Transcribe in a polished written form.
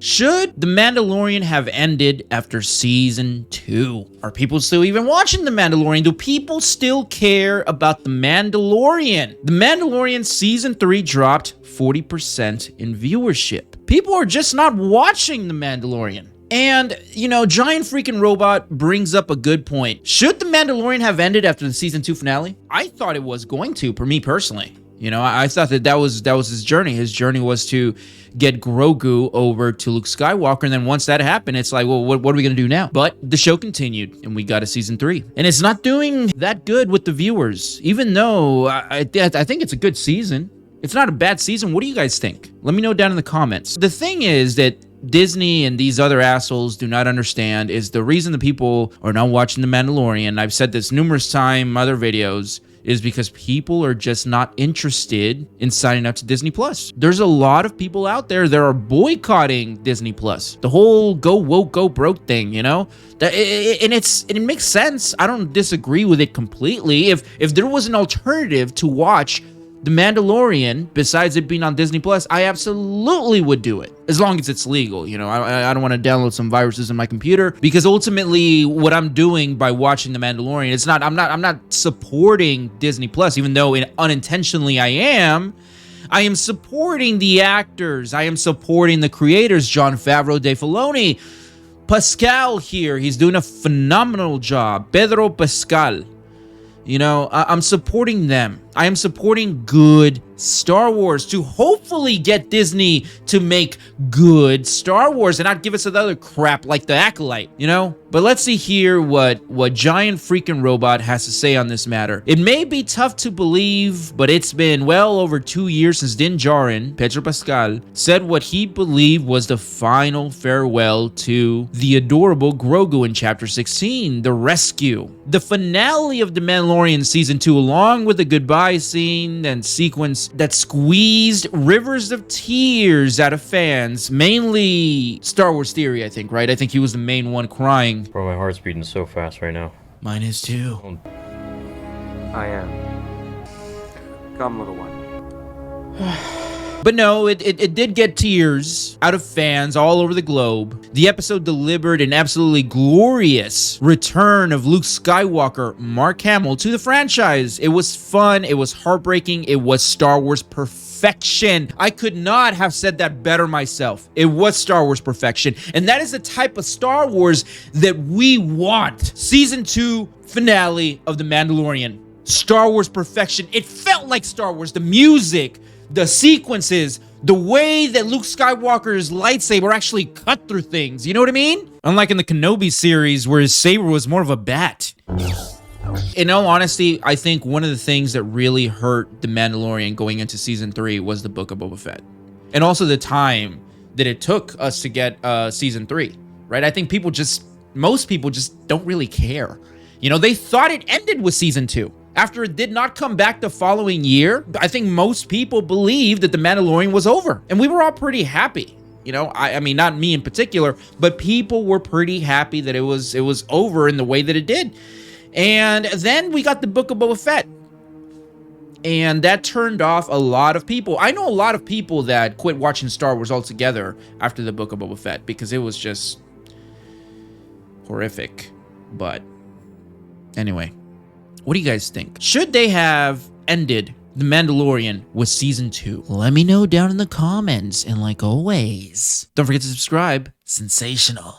Should The Mandalorian have ended after season 2? Are people still even watching The Mandalorian? Do people still care about The Mandalorian? The Mandalorian season 3 dropped 40% in viewership. People are just not watching The Mandalorian. And, Giant Freaking Robot brings up a good point. Should The Mandalorian have ended after the season 2 finale? I thought it was going to, for me personally. I thought that was his journey. His journey was to get Grogu over to Luke Skywalker, and then once that happened, it's like, well, what are we going to do now? But the show continued, and we got a season 3. And it's not doing that good with the viewers, even though I think it's a good season. It's not a bad season. What do you guys think? Let me know down in the comments. The thing is that Disney and these other assholes do not understand is the reason the people are not watching The Mandalorian, I've said this numerous times in other videos, is because people are just not interested in signing up to Disney Plus. There's a lot of people out there that are boycotting Disney Plus. The whole go woke, go broke thing, and it makes sense. I don't disagree with it completely. If there was an alternative to watch The Mandalorian, besides it being on Disney Plus, I absolutely would do it. As long as it's legal, I don't want to download some viruses in my computer, because ultimately what I'm doing by watching The Mandalorian, I'm not supporting Disney Plus, even though unintentionally I am supporting the actors. I am supporting the creators, Jon Favreau, Dave Filoni, Pascal here. He's doing a phenomenal job. Pedro Pascal. I'm supporting them. I am supporting good Star Wars to hopefully get Disney to make good Star Wars and not give us another crap like The Acolyte, But let's see here what Giant Freaking Robot has to say on this matter. It may be tough to believe, but it's been well over 2 years since Din Djarin, Pedro Pascal, said what he believed was the final farewell to the adorable Grogu in Chapter 16, The Rescue. The finale of The Mandalorian Season 2, along with the goodbye scene and sequence that squeezed rivers of tears out of fans, mainly Star Wars Theory, I think, right? I think he was the main one crying. Bro, my heart's beating so fast right now. Mine is too. I am. Come, little one. But no, it did get tears out of fans all over the globe. The episode delivered an absolutely glorious return of Luke Skywalker, Mark Hamill, to the franchise. It was fun, it was heartbreaking, it was Star Wars perfection. I could not have said that better myself. It was Star Wars perfection, and that is the type of Star Wars that we want. Season 2 finale of The Mandalorian. Star Wars perfection. It felt like Star Wars. The music, the sequences, the way that Luke Skywalker's lightsaber actually cut through things. You know what I mean? Unlike in the Kenobi series where his saber was more of a bat. In all honesty, I think one of the things that really hurt The Mandalorian going into season 3 was the Book of Boba Fett. And also the time that it took us to get season 3, right? I think most people just don't really care. They thought it ended with season 2. After it did not come back the following year, I think most people believed that The Mandalorian was over. And we were all pretty happy. I mean, not me in particular, but people were pretty happy that it was over in the way that it did. And then we got the Book of Boba Fett. And that turned off a lot of people. I know a lot of people that quit watching Star Wars altogether after the Book of Boba Fett because it was just horrific. But anyway. What do you guys think? Should they have ended The Mandalorian with season 2? Let me know down in the comments. And like always, don't forget to subscribe. Sensational.